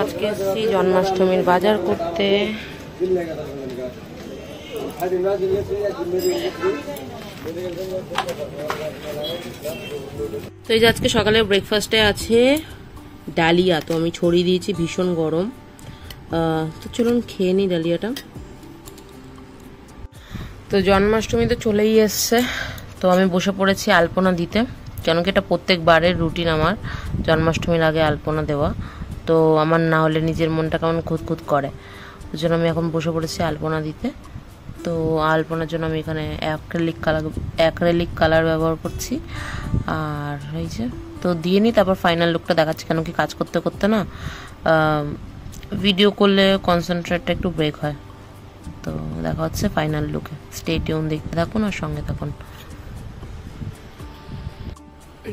আজকে এসেছি জন্মাষ্টমীর বাজার করতে। তো এই যে আজকে সকালে ব্রেকফাস্টে আছে ডালিয়া, তো আমি ছড়িয়ে দিয়েছি, ভীষণ গরম। তো চলুন খেয়ে নিই ডালিয়াটা। তো জন্মাষ্টমী তো চলেই এসছে, তো আমি বসে পড়েছি আলপনা দিতে, কেন কি এটা প্রত্যেকবারের রুটিন আমার জন্মাষ্টমীর আগে আলপনা দেওয়া। তো আমার না হলে নিজের মনটা কেমন খুঁতখুত করে, ওই জন্য আমি এখন বসে পড়েছি আলপনা দিতে। তো আলপনার জন্য আমি এখানে অ্যাক্রেলিক কালার ব্যবহার করছি। আর এই যে তো দিয়ে নিই, তারপর ফাইনাল লুকটা দেখাচ্ছি, কেন কি কাজ করতে করতে না ভিডিও করলে কনসেন্ট্রেটটা একটু ব্রেক হয়। তো দেখা হচ্ছে ফাইনাল লুকে। স্টে টিউন, দেখতে থাকুন আর সঙ্গে থাকুন।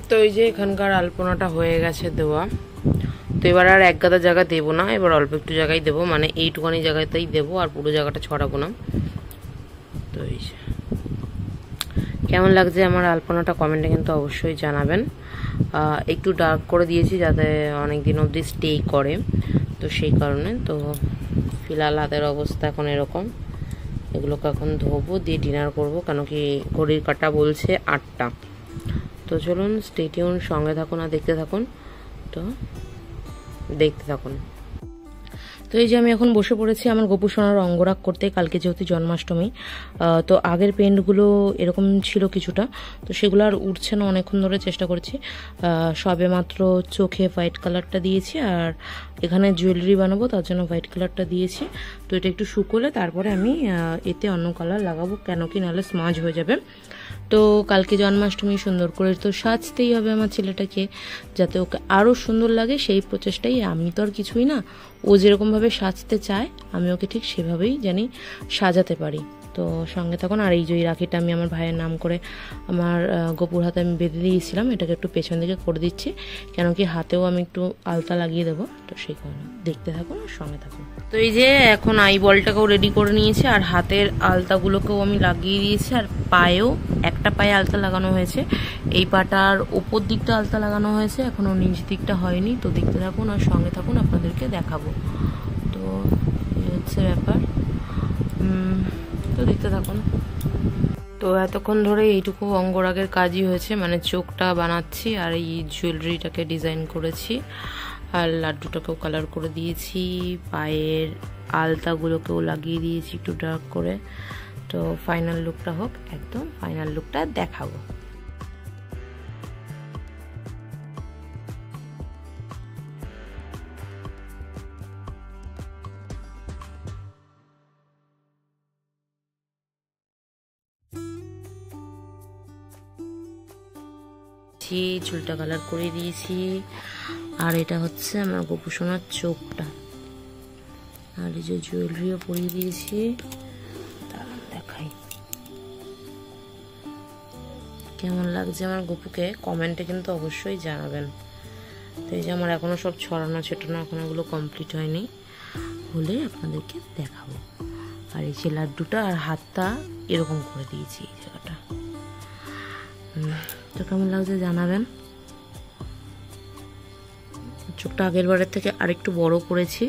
তো এই যে এখানকার আলপনাটা হয়ে গেছে দেওয়া। তো এবার আর এক গাদা জায়গা দেবো না, এবার অল্প একটু জায়গায় দেবো, মানে এইটুখানি জায়গাতেই দেবো, আর পুরো জায়গাটা ছড়াবো না। তো এই যে কেমন লাগছে আমার আলপনাটা কমেন্টে কিন্তু অবশ্যই জানাবেন। একটু ডার্ক করে দিয়েছি যাতে অনেক দিন অবধি স্টে করে, তো সেই কারণে। তো ফিলহাল হাতের অবস্থা এখন এরকম। এগুলোকে এখন ধোবো, দিয়ে ডিনার করবো, কেন কি ঘড়ির কাঁটা বলছে 8টা। তো চলুন স্টে টিউন, সঙ্গে থাকুন আর দেখতে থাকুন। তো দেখতে থাকুন। তো এই যে আমি এখন বসে পড়েছি আমার গোপু সোনার অঙ্গরাগ করতে, কালকে যেহেতু জন্মাষ্টমী। তো আগের পেন্টগুলো এরকম ছিল কিছুটা, তো সেগুলো আর উঠছে না, অনেকক্ষণ ধরে চেষ্টা করছি। সবে মাত্র চোখে হোয়াইট কালারটা দিয়েছি, আর এখানে জুয়েলারি বানাবো তার জন্য হোয়াইট কালারটা দিয়েছি। তো এটা একটু শুকোলে তারপরে আমি এতে অন্য কালার লাগাবো, কেন কি নাহলে স্মাজ হয়ে যাবে। তো কালকে জন্মাষ্টমী, সুন্দর করে তো সাজতেই হবে আমার ছেলেটাকে, যাতে ওকে আরও সুন্দর লাগে, সেই প্রচেষ্টাই। আমি তো আর কিছুই না, ও যেরকমভাবে সাজতে চায় আমি ওকে ঠিক সেভাবেই জানি সাজাতে পারি। তো সঙ্গে তখন আর এই যে রাখিটা আমি আমার ভাইয়ের নাম করে আমার গোপুর হাতে আমি বেঁধে দিয়েছিলাম, এটাকে একটু পেছন দিকে করে দিচ্ছি, কেন কি হাতেও আমি একটু আলতা লাগিয়ে দেবো। তো সেই কারণে দেখতে থাকুন আর সঙ্গে থাকুন। তো এই যে এখন আই বলটাকেও রেডি করে নিয়েছি, আর হাতের আলতাগুলোকেও আমি লাগিয়ে দিয়েছি, আর পায়েও একটা পায়ে আলতা লাগানো হয়েছে, এই পাটার ওপর দিকটা আলতা লাগানো হয়েছে, এখনও নিচ দিকটা হয়নি। তো দেখতে থাকুন আর সঙ্গে থাকুন, আপনাদেরকে দেখাবো। তো এই হচ্ছে ব্যাপার, তো দেখতে থাকুন। তো এতক্ষণ ধরে এইটুকু অঙ্গরাগের কাজই হয়েছে, মানে চোখটা বানাচ্ছি আর এই জুয়েলারিটাকে ডিজাইন করেছি, আর লাড্ডুটাকেও কালার করে দিয়েছি, পায়ের আলতাগুলোকেও লাগিয়ে দিয়েছি একটু ডার্ক করে। তো ফাইনাল লুকটা হোক, একদম ফাইনাল লুকটা দেখাবো। চুলটা কালার করে দিয়েছি, আর এটা হচ্ছে আমার গোপু সোনার চোখটা, আর এই যে জুয়েলারিও পরিয়ে দিয়েছি, দেখাই কেমন লাগছে আমার গোপুকে, কমেন্টে কিন্তু অবশ্যই জানাবেন। তো এই যে আমার এখনো সব ছড়ানো ছেটানো, এখন এগুলো কমপ্লিট হয়নি, হলে আপনাদেরকে দেখাবো। আর এই যে লাড্ডুটা আর হাতটা এরকম করে দিয়েছি এই জায়গাটা, তো কেমন লাগছে জানাবেন। চোখটা আগের বারের থেকে আরেকটু বড় করেছি,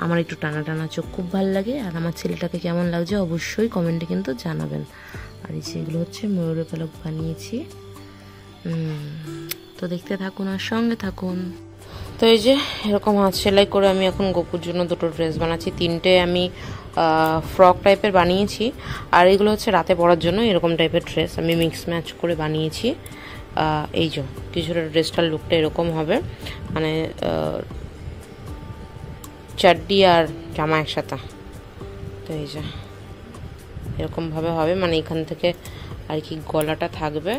আমার একটু টানা টানা চোখ খুব ভালো লাগে। আর আমার ছেলেটাকে কেমন লাগছে অবশ্যই কমেন্টে কিন্তু জানাবেন। আর এই যেগুলো হচ্ছে ময়ূরের পালক বানিয়েছি। তো দেখতে থাকুন আর সঙ্গে থাকুন। তো এই যে এরকম হাত সেলাই করে আমি এখন গোপুর জন্য দুটো ড্রেস বানাচ্ছি, তিনটে আমি ফ্রক টাইপের বানিয়েছি, আর এগুলো হচ্ছে রাতে পরার জন্য এরকম টাইপের ড্রেস আমি মিক্স ম্যাচ করে বানিয়েছি। এই যে কিছুটা ড্রেসটার লুকটা এরকম হবে, মানে চাড্ডি আর জামা একসাথে। তো এই যে এরকমভাবে হবে, মানে এখান থেকে আর কি গলাটা থাকবে,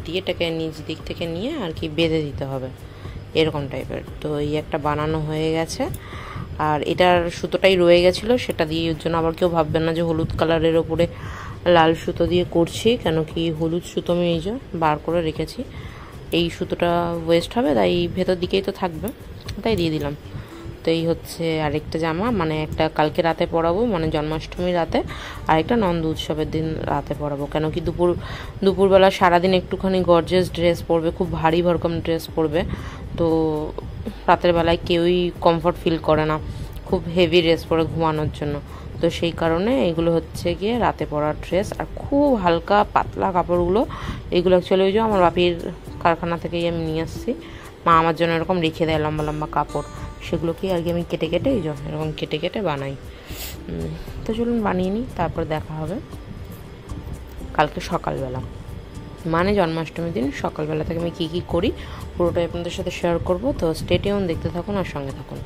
দিয়ে এটাকে নিচ দিক থেকে নিয়ে আর কি বেঁধে দিতে হবে, এরকম টাইপের। তো এই একটা বানানো হয়ে গেছে, আর এটার সুতোটাই রয়ে গেছিলো, সেটা দিয়ে ওর জন্য আবার কেউ ভাববেন না যে হলুদ কালারের ওপরে লাল সুতো দিয়ে করছি, কেন কি হলুদ সুতো আমি এই যে বার করে রেখেছি, এই সুতোটা ওয়েস্ট হবে, তাই ভেতর দিকেই তো থাকবে, তাই দিয়ে দিলাম। তো এই হচ্ছে আরেকটা জামা, মানে একটা কালকে রাতে পরাবো, মানে জন্মাষ্টমীর রাতে, আর একটা নন্দ উৎসবের দিন রাতে পরাবো, কেন কি দুপুরবেলা সারাদিন একটুখানি গর্জিয়াস ড্রেস পরবে, খুব ভারী ভরকম ড্রেস পরবে, তো রাতের বেলায় কেউই কমফর্ট ফিল করে না, খুব হেভি ড্রেস পরে ঘুমানোর জন্য। তো সেই কারণে এগুলো হচ্ছে গিয়ে রাতে পরার ড্রেস। আর খুব হালকা পাতলা কাপড়গুলো, এগুলো অ্যাকচুয়ালি ওই যে আমার বাপির কারখানা থেকেই আমি নিয়ে আসছি। মা আমার জন্য এরকম রেখে দেয় লম্বা লম্বা কাপড়, সেগুলোকেই আর কি আমি কেটে কেটে এই জন্য এরকম কেটে কেটে বানাই। তো চলুন বানিয়ে নিই, তারপর দেখা হবে কালকে সকালবেলা, মানে জন্মাষ্টমীর দিন সকালবেলা থেকে আমি কী কী করি পুরোটাই আপনাদের সাথে শেয়ার করব। তো স্টে টিউন, দেখতে থাকুন আর সঙ্গে থাকুন।